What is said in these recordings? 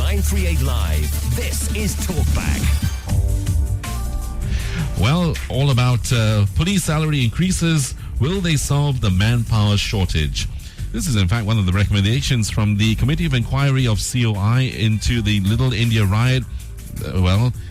938 Live. This is Talkback. Well, all about police salary increases. Will they solve the manpower shortage? This is, in fact, one of the recommendations from the Committee of Inquiry of COI into the Little India riot.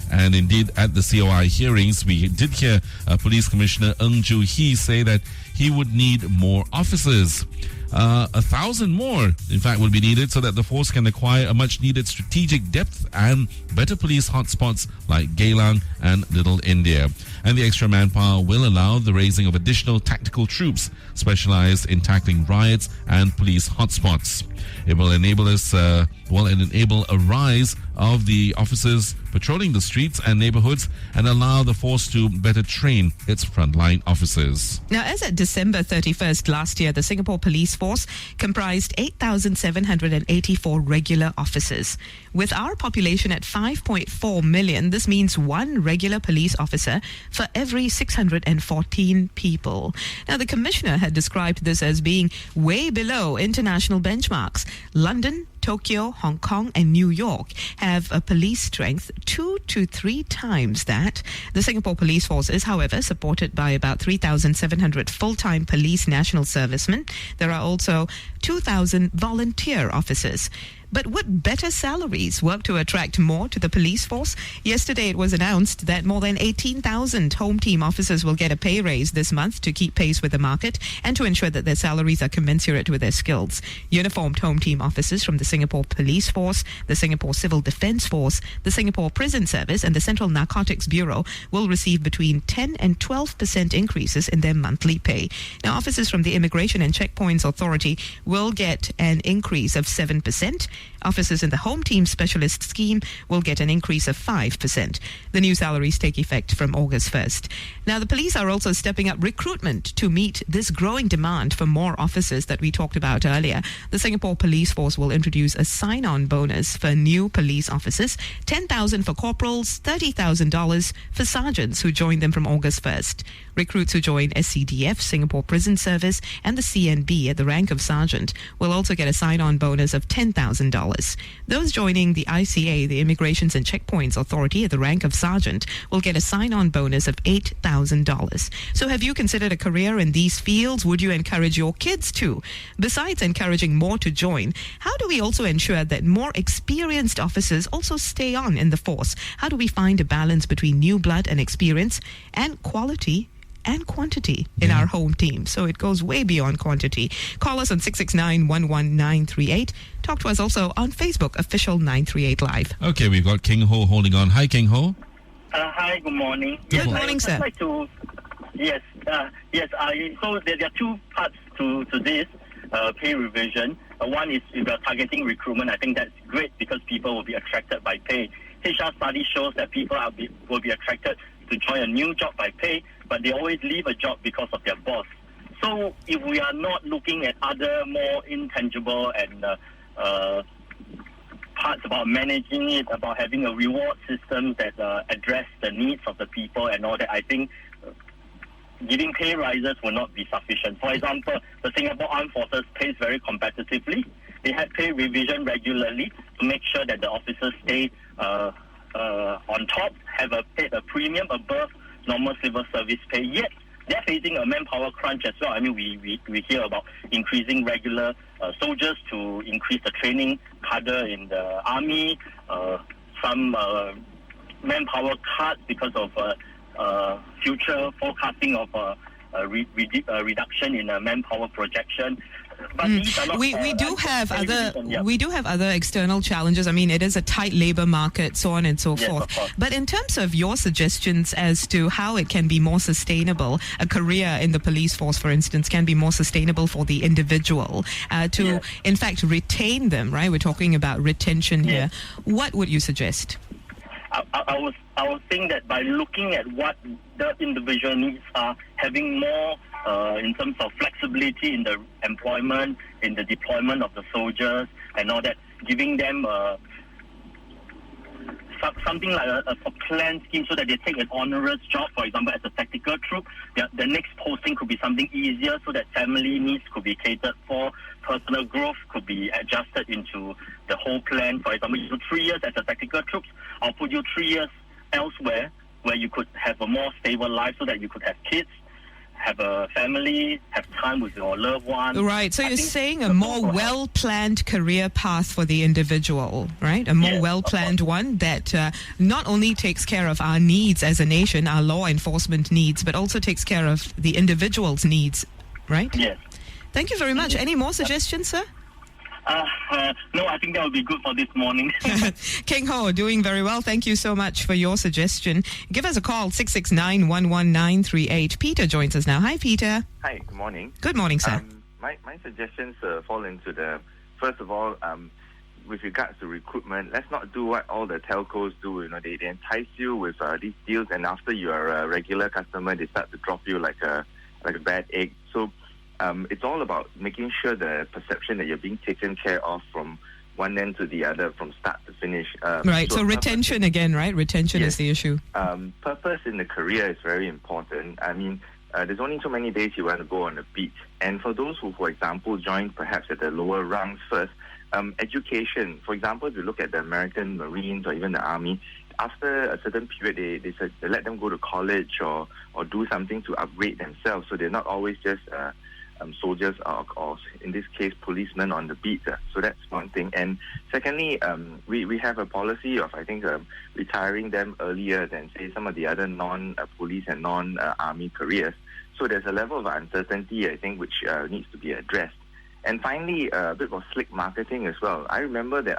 And indeed, at the COI hearings, we did hear Police Commissioner Ng Joo Hee say that he would need more officers. 1,000 more, in fact, would be needed so that the force can acquire a much-needed strategic depth and better police hotspots like Geylang and Little India. And the extra manpower will allow the raising of additional tactical troops specialized in tackling riots and police hotspots. It will enable enable a rise of the officers patrolling the streets and neighborhoods and allow the force to better train its frontline officers. Now, as at December 31st last year, the Singapore Police Force comprised 8,784 regular officers. With our population at 5.4 million, this means one regular police officer for every 614 people. Now, the Commissioner had described this as being way below international benchmarks. London, Tokyo, Hong Kong and New York have a police strength 2 to 3 times that. The Singapore Police Force is, however, supported by about 3,700 full-time police national servicemen. There are also 2,000 volunteer officers. But would better salaries work to attract more to the police force? Yesterday, it was announced that more than 18,000 home team officers will get a pay raise this month to keep pace with the market and to ensure that their salaries are commensurate with their skills. Uniformed home team officers from the Singapore Police Force, the Singapore Civil Defence Force, the Singapore Prison Service and the Central Narcotics Bureau will receive between 10 and 12% increases in their monthly pay. Now, officers from the Immigration and Checkpoints Authority will get an increase of 7%. Officers in the Home Team Specialist Scheme will get an increase of 5%. The new salaries take effect from August 1st. Now, the police are also stepping up recruitment to meet this growing demand for more officers that we talked about earlier. The Singapore Police Force will introduce a sign-on bonus for new police officers, $10,000 for corporals, $30,000 for sergeants who join them from August 1st. Recruits who join SCDF, Singapore Prison Service, and the CNB at the rank of sergeant will also get a sign-on bonus of $10,000. Those joining the ICA, the Immigrations and Checkpoints Authority, at the rank of sergeant will get a sign-on bonus of $8,000. So have you considered a career in these fields? Would you encourage your kids to? Besides encouraging more to join, how do we also ensure that more experienced officers also stay on in the force? How do we find a balance between new blood and experience and quality and quantity in our home team? So it goes way beyond quantity. Call us on 669-11938. Talk to us also on Facebook, official 938 Live. Okay, we've got King Ho holding on. Hi, King Ho. Hi, good morning. Good morning, sir. So there are two parts to this pay revision. One is if you're targeting recruitment. I think that's great because people will be attracted by pay. HR study shows that people will be attracted to join a new job by pay, but they always leave a job because of their boss. So if we are not looking at other more intangible and parts about managing it, about having a reward system that address the needs of the people and all that, I think giving pay rises will not be sufficient. For example, the Singapore Armed Forces pays very competitively. They have pay revision regularly to make sure that the officers stay on top, have paid a premium above normal civil service pay. Yet they're facing a manpower crunch as well. I mean, we hear about increasing regular soldiers to increase the training cadre in the army, some manpower cuts because of future forecasting of reduction in manpower projection. But these are not, we do have other external challenges. I mean, it is a tight labor market, so on and so forth. But in terms of your suggestions as to how it can be more sustainable, a career in the police force, for instance, can be more sustainable for the individual to, in fact, retain them, right? We're talking about retention here. What would you suggest? I was saying that by looking at what the individual needs are, having more in terms of flexibility in the employment, in the deployment of the soldiers and all that, giving them something like a plan scheme so that they take an onerous job, for example, as a tactical troop. The next posting could be something easier so that family needs could be catered for, personal growth could be adjusted into the whole plan. For example, you do 3 years as a tactical troops, I'll put you 3 years elsewhere where you could have a more stable life so that you could have kids, have a family, have time with your loved ones. Right. So you're saying a more well-planned career path for the individual, right? A more well-planned one that not only takes care of our needs as a nation, our law enforcement needs, but also takes care of the individual's needs, right? Yes. Thank you very much. Any more suggestions, sir? No, I think that would be good for this morning. King Ho, doing very well. Thank you so much for your suggestion. Give us a call, 669-11938. Peter joins us now. Hi, Peter. Hi, good morning. Good morning, sir. My suggestions fall into the, first of all, with regards to recruitment, let's not do what all the telcos do. You know, they entice you with these deals, and after you are a regular customer, they start to drop you like a bad egg. So it's all about making sure the perception that you're being taken care of from one end to the other, from start to finish. Right, so retention again, right? Retention is the issue. Purpose in the career is very important. I mean, there's only so many days you want to go on a beat. And for those who, for example, join perhaps at the lower rungs first, education. For example, if you look at the American Marines or even the Army, after a certain period, they let them go to college or do something to upgrade themselves. So they're not always just soldiers or in this case policemen on the beat. So that's one thing. And secondly, we have a policy of, I think, retiring them earlier than, say, some of the other non-police and non-army careers. So there's a level of uncertainty, I think, which needs to be addressed. And finally, a bit of slick marketing as well. I remember that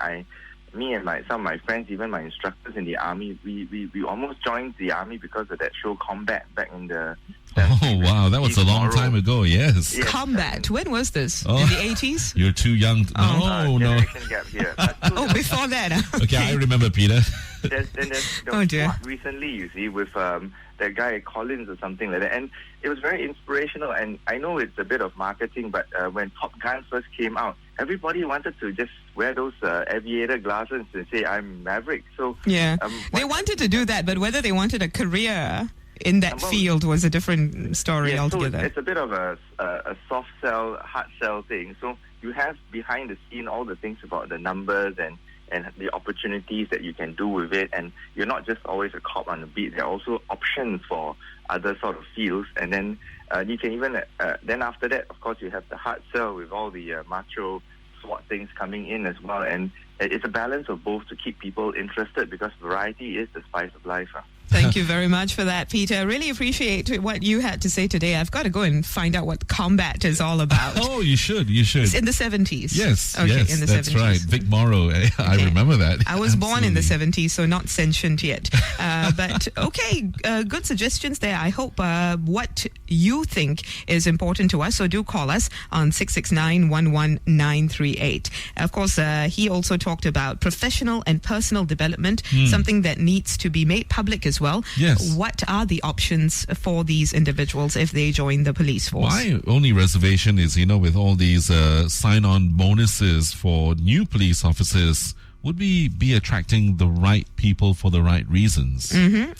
me and some of my friends, even my instructors in the army, we almost joined the army because of that show Combat back in the... Oh, wow, that was a long time ago, yes. Combat, when was this? In the 80s? You're too young. No. Generation gap here. Before that. Okay, I remember, Peter. There's oh dear. Recently, you see, with that guy Collins or something like that, and it was very inspirational. And I know it's a bit of marketing, but when Top Gun first came out, everybody wanted to just wear those aviator glasses and say, "I'm Maverick." So yeah, they wanted to do that, but whether they wanted a career in that field was a different story altogether. So it's a bit of a soft sell, hard sell thing. So you have behind the scene all the things about the numbers and the opportunities that you can do with it, and you're not just always a cop on the beat. There are also options for other sort of fields, and then you can even then after that, of course, you have the hard sell with all the macho SWAT things coming in as well, and it's a balance of both to keep people interested, because variety is the spice of life. Thank you very much for that, Peter. I really appreciate what you had to say today. I've got to go and find out what Combat is all about. Oh, you should. It's in the 70s. Yes, okay, yes, in the that's 70s. Right. Vic Morrow, I remember that. I was born in the 70s, so not sentient yet. But okay, good suggestions there. I hope what you think is important to us, so do call us on 669-11938. Of course, he also talked about professional and personal development, something that needs to be made public as well. Yes. What are the options for these individuals if they join the police force? My only reservation is, with all these sign-on bonuses for new police officers, would we be attracting the right people for the right reasons?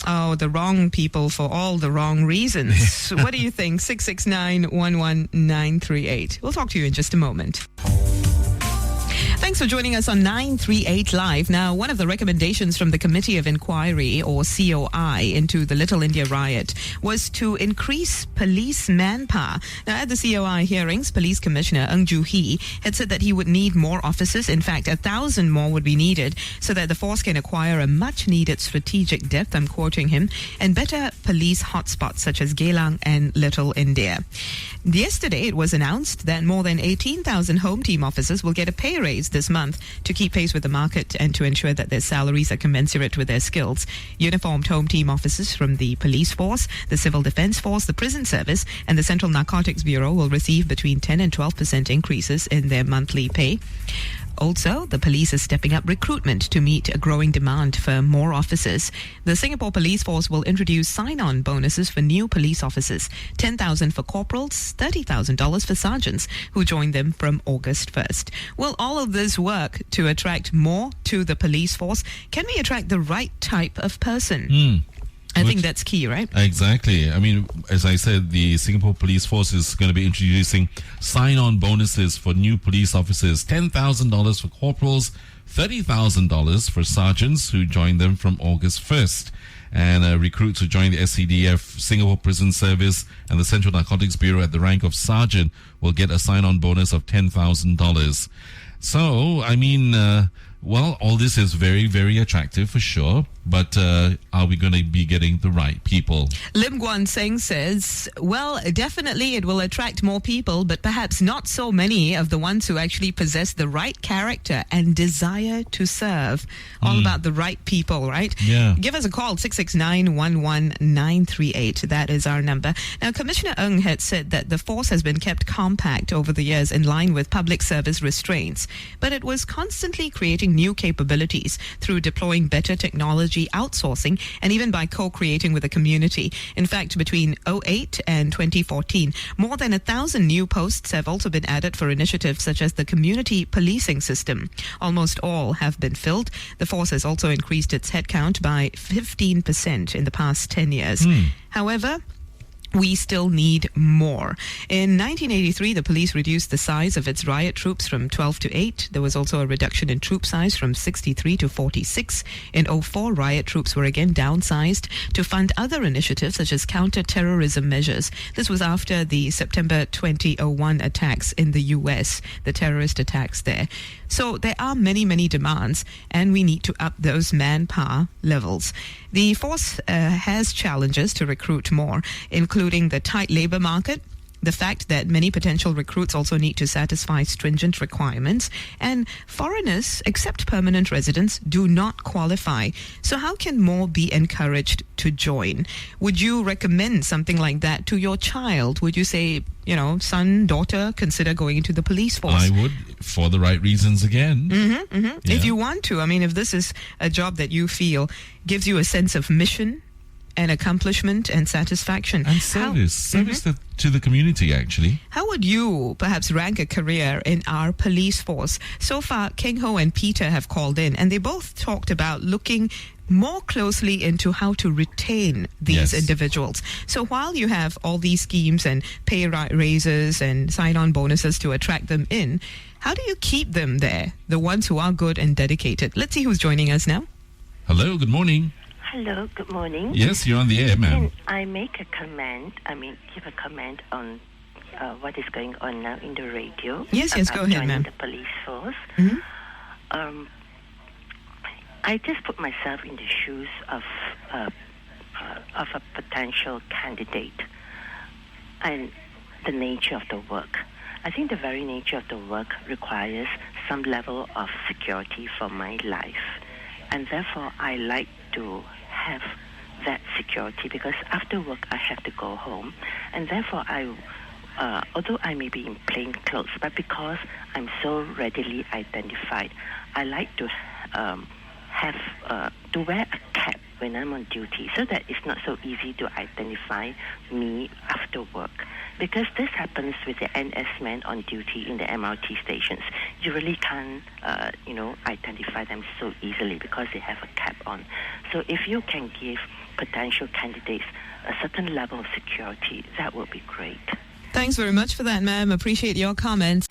Oh, the wrong people for all the wrong reasons. What do you think? 669-11938. We'll talk to you in just a moment. Thanks for joining us on 938 Live. Now, one of the recommendations from the Committee of Inquiry, or COI, into the Little India riot was to increase police manpower. Now, at the COI hearings, Police Commissioner Ng Joo Hee had said that he would need more officers. In fact, 1,000 more would be needed so that the force can acquire a much-needed strategic depth, I'm quoting him, and better police hotspots such as Geylang and Little India. Yesterday, it was announced that more than 18,000 Home Team officers will get a pay raise this month to keep pace with the market and to ensure that their salaries are commensurate with their skills. Uniformed Home Team officers from the Police Force, the Civil Defence Force, the Prison Service and the Central Narcotics Bureau will receive between 10 and 12% increases in their monthly pay. Also, the police is stepping up recruitment to meet a growing demand for more officers. The Singapore Police Force will introduce sign-on bonuses for new police officers, $10,000 for corporals, $30,000 for sergeants who join them from August 1st. Will all of this work to attract more to the police force? Can we attract the right type of person? I think that's key, right? Exactly. I mean, as I said, the Singapore Police Force is going to be introducing sign-on bonuses for new police officers, $10,000 for corporals, $30,000 for sergeants who join them from August 1st. And recruits who join the SCDF, Singapore Prison Service, and the Central Narcotics Bureau at the rank of sergeant will get a sign-on bonus of $10,000. So, I mean, well, all this is very, very attractive for sure. But are we going to be getting the right people? Lim Guan Seng says, well, definitely it will attract more people, but perhaps not so many of the ones who actually possess the right character and desire to serve. All about the right people, right? Yeah. Give us a call, 669-11938. That is our number. Now, Commissioner Ng had said that the force has been kept compact over the years in line with public service restraints, but it was constantly creating new capabilities through deploying better technology, outsourcing, and even by co-creating with the community. In fact, between 2008 and 2014, more than 1,000 new posts have also been added for initiatives such as the community policing system. Almost all have been filled. The force has also increased its headcount by 15% in the past 10 years. However, we still need more. In 1983, the police reduced the size of its riot troops from 12 to 8. There was also a reduction in troop size from 63 to 46. In 2004, riot troops were again downsized to fund other initiatives such as counter-terrorism measures. This was after the September 2001 attacks in the US, the terrorist attacks there. So there are many, many demands, and we need to up those manpower levels. The force has challenges to recruit more, including the tight labor market, the fact that many potential recruits also need to satisfy stringent requirements, and foreigners, except permanent residents, do not qualify. So how can more be encouraged to join? Would you recommend something like that to your child? Would you say, you know, son, daughter, consider going into the police force? I would, for the right reasons again. Yeah. If you want to, I mean, if this is a job that you feel gives you a sense of mission and accomplishment and satisfaction. And service to the community, actually. How would you perhaps rank a career in our police force? So far, Keng Ho and Peter have called in, and they both talked about looking more closely into how to retain these individuals. So while you have all these schemes and pay raises and sign-on bonuses to attract them in, how do you keep them there, the ones who are good and dedicated? Let's see who's joining us now. Hello, good morning. Hello, good morning. Yes, you're on the air, ma'am. Can I make a comment? Give a comment on what is going on now in the radio. Yes, go ahead, ma'am. The police force. I just put myself in the shoes of a potential candidate and the nature of the work. I think the very nature of the work requires some level of security for my life, and therefore I like to have that security, because after work I have to go home, and therefore although I may be in plain clothes, but because I'm so readily identified, I like to to wear a cap when I'm on duty, so that it's not so easy to identify me after work. Because this happens with the NS men on duty in the MRT stations. You really can't, identify them so easily because they have a cap on. So if you can give potential candidates a certain level of security, that would be great. Thanks very much for that, ma'am. Appreciate your comments.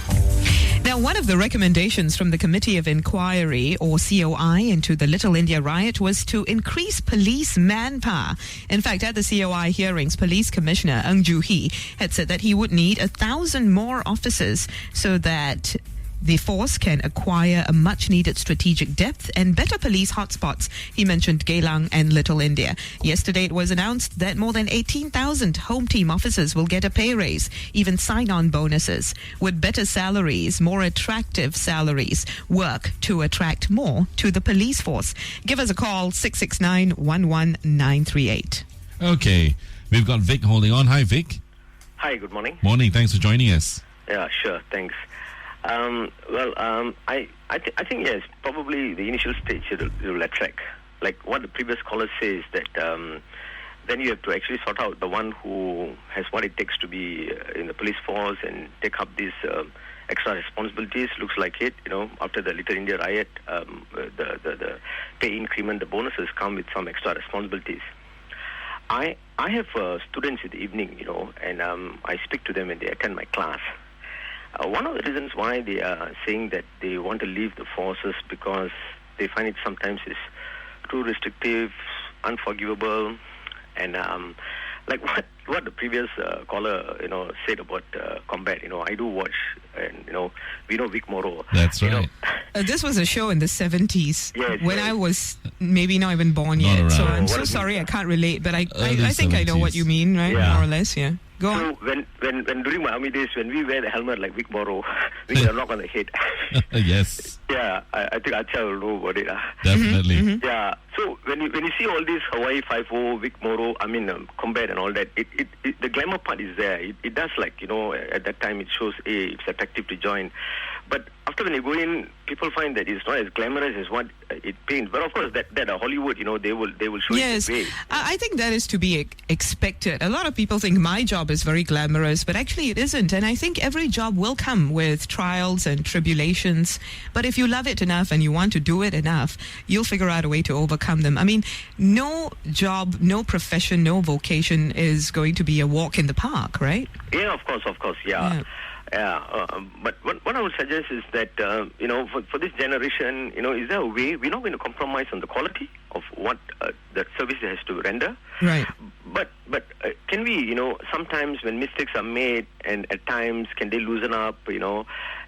Now, one of the recommendations from the Committee of Inquiry, or COI, into the Little India riot was to increase police manpower. In fact, at the COI hearings, Police Commissioner Ng Joo Hee had said that he would need 1,000 more officers so that the force can acquire a much-needed strategic depth and better police hotspots. He mentioned Geylang and Little India. Yesterday, it was announced that more than 18,000 home team officers will get a pay raise, even sign-on bonuses, with better salaries, more attractive salaries, work to attract more to the police force. Give us a call, 669-11938. Okay, we've got Vic holding on. Hi, Vic. Hi, good morning. Morning, thanks for joining us. Yeah, sure, thanks. I think yes, probably the initial stage it will attract. Like what the previous caller says, that then you have to actually sort out the one who has what it takes to be in the police force and take up these extra responsibilities. Looks like it, after the Little India riot, the pay increment, the bonuses come with some extra responsibilities. I have students in the evening, and I speak to them when they attend my class. One of the reasons why they are saying that they want to leave the forces because they find it sometimes is too restrictive, unforgivable, and like what the previous caller said about combat. I do watch, and we know Vic Morrow. That's right. This was a show in the 70s when yes. I was maybe not even born Not yet. around. So I'm What so is sorry I can't relate, but I Early think I know what 70s. you mean, right? Yeah. More or less, yeah. Go on. So when during my army days, when we wear the helmet like Vic Morrow, we get a knock on the head. Yes, Yeah, I think Acha will know about it. definitely. Yeah. So when you see all these Hawaii 5-0, Vic Morrow, combat and all that, it the glamour part is there. It does, like, at that time it shows it's attractive to join. But after when you go in, people find that it's not as glamorous as what it paints. But of course, that Hollywood, they will show Yes, it the way. I think that is to be expected. A lot of people think my job is very glamorous, but actually it isn't. And I think every job will come with trials and tribulations. But if you love it enough and you want to do it enough, you'll figure out a way to overcome them. I mean, no job, no profession, no vocation is going to be a walk in the park, right? Yeah, of course, yeah. But what I would suggest is that, for this generation, is there a way we're not going to compromise on the quality of what the service has to render? Right. But can we, sometimes when mistakes are made, and at times can they loosen up,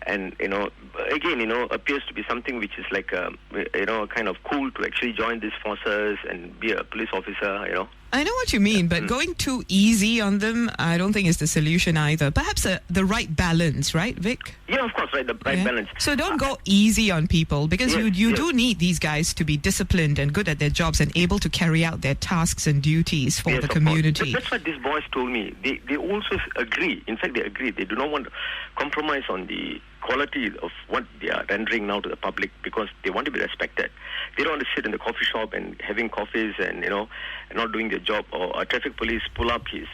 and again, appears to be something which is like kind of cool to actually join these forces and be a police officer, I know what you mean, but going too easy on them, I don't think is the solution either. Perhaps the right balance, right, Vic? Yeah, of course, right, the right balance. So don't go easy on people, because Yes, you yes. do need these guys to be disciplined and good at their jobs and able to carry out their tasks and duties for Yes, the of course. community. That's what these boys told me. They also agree. In fact, they agree. They do not want to compromise on the quality of what they are rendering now to the public, because they want to be respected. They don't want to sit in the coffee shop and having coffees and and not doing their job, or a traffic police pull up his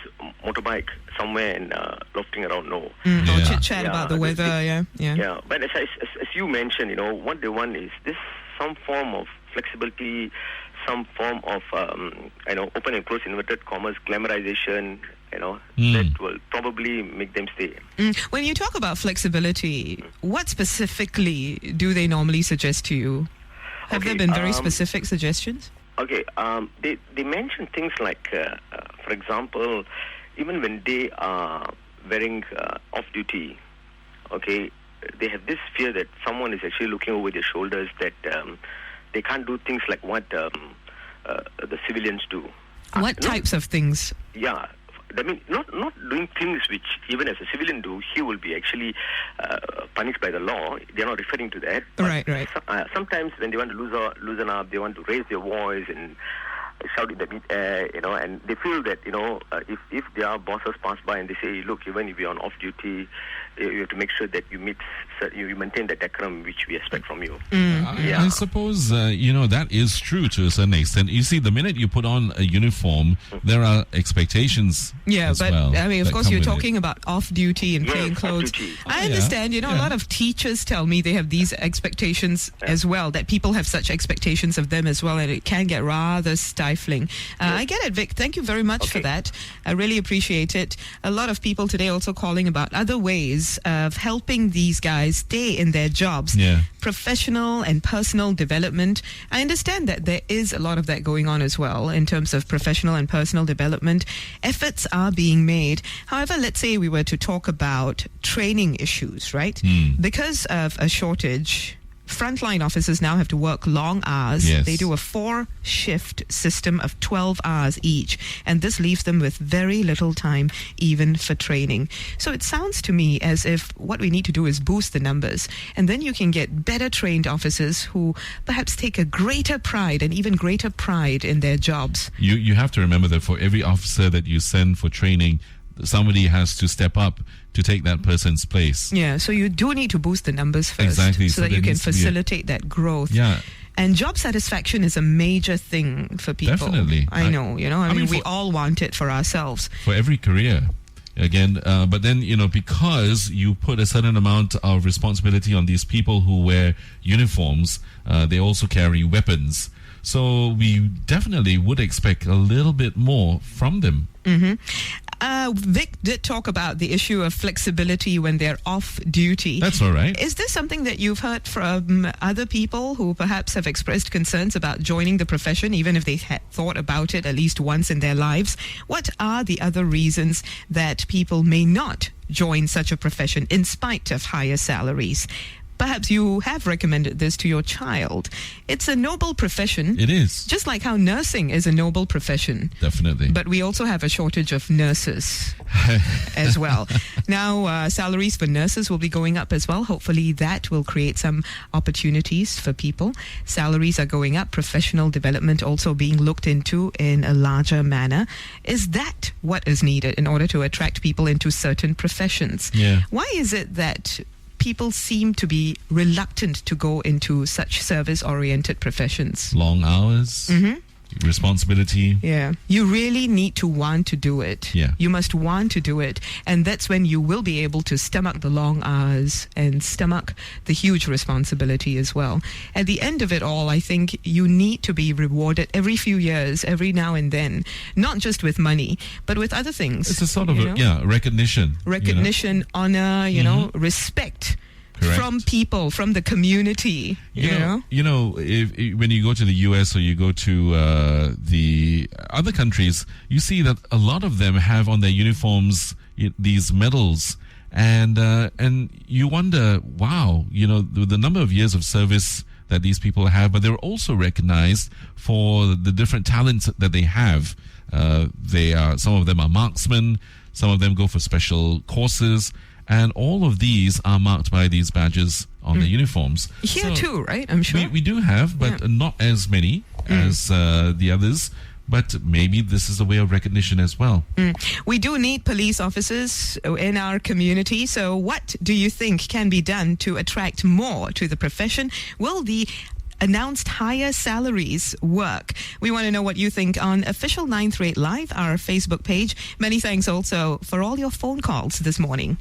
motorbike somewhere and lofting around. No. Or Yeah. chit-chat Yeah, about the weather, yeah. Yeah, but as you mentioned, what they want is this some form of flexibility, some form of open and close inverted commas glamorization, that will probably make them stay. When you talk about flexibility, what specifically do they normally suggest to you? Have there Okay, been very specific suggestions? Okay, they mention things like, for example, even when they are wearing off duty, okay, they have this fear that someone is actually looking over their shoulders, that they can't do things like what the civilians do. What types of things? Yeah. I mean, not doing things which, even as a civilian do, he will be actually punished by the law. They're not referring to that. But Right. Sometimes when they want to loosen up, they want to raise their voice and shout in the mid-air, and they feel that, if their bosses pass by and they say, look, even if you're on off-duty, you have to make sure that you maintain the decorum which we expect from you. I suppose, that is true to a certain extent. You see, the minute you put on a uniform, there are expectations Yeah, as but well I mean, of that course, come you're with talking about off-duty and Yes, plain clothes. off-duty. I yeah. understand, a Yeah. lot of teachers tell me they have these expectations as well, that people have such expectations of them as well, and it can get rather stifling. I get it, Vic. Thank you very much for Okay. that. I really appreciate it. A lot of people today also calling about other ways of helping these guys stay in their jobs. Yeah. Professional and personal development. I understand that there is a lot of that going on as well in terms of professional and personal development. Efforts are being made. However, let's say we were to talk about training issues, right? Because of a shortage, frontline officers now have to work long hours. Yes. They do a 4-shift system of 12 hours each, and this leaves them with very little time even for training. So it sounds to me as if what we need to do is boost the numbers, and then you can get better trained officers who perhaps take a greater pride and even greater pride in their jobs. You have to remember that for every officer that you send for training, somebody has to step up to take that person's place. Yeah, so you do need to boost the numbers first, Exactly, so so that there you can needs to be facilitate that growth. Yeah. And job satisfaction is a major thing for people. Definitely. I know, I mean, we for- all want it for ourselves. For every career. Again, but then, because you put a certain amount of responsibility on these people who wear uniforms, they also carry weapons. So we definitely would expect a little bit more from them. Vic did talk about the issue of flexibility when they're off duty. That's all right. Is this something that you've heard from other people who perhaps have expressed concerns about joining the profession, even if they had thought about it at least once in their lives? What are the other reasons that people may not join such a profession in spite of higher salaries? Perhaps you have recommended this to your child. It's a noble profession. It is. Just like how nursing is a noble profession. Definitely. But we also have a shortage of nurses as well. Now, salaries for nurses will be going up as well. Hopefully that will create some opportunities for people. Salaries are going up, professional development also being looked into in a larger manner. Is that what is needed in order to attract people into certain professions? Yeah. Why is it that people seem to be reluctant to go into such service-oriented professions? Long hours, responsibility. Yeah. You really need to want to do it. Yeah. You must want to do it. And that's when you will be able to stomach the long hours and stomach the huge responsibility as well. At the end of it all, I think you need to be rewarded every few years, every now and then, not just with money, but with other things. It's a sort of recognition. Recognition, honor, respect. Correct. From people, from the community, you know? If when you go to the US or you go to the other countries, you see that a lot of them have on their uniforms these medals, and you wonder, wow, the number of years of service that these people have, but they're also recognized for the different talents that they have. Some of them are marksmen, some of them go for special courses. And all of these are marked by these badges on their uniforms. Here too, right? I'm sure. We do have, but not as many as the others. But maybe this is a way of recognition as well. We do need police officers in our community. So what do you think can be done to attract more to the profession? Will the announced higher salaries work? We want to know what you think on Official 938 Live, our Facebook page. Many thanks also for all your phone calls this morning.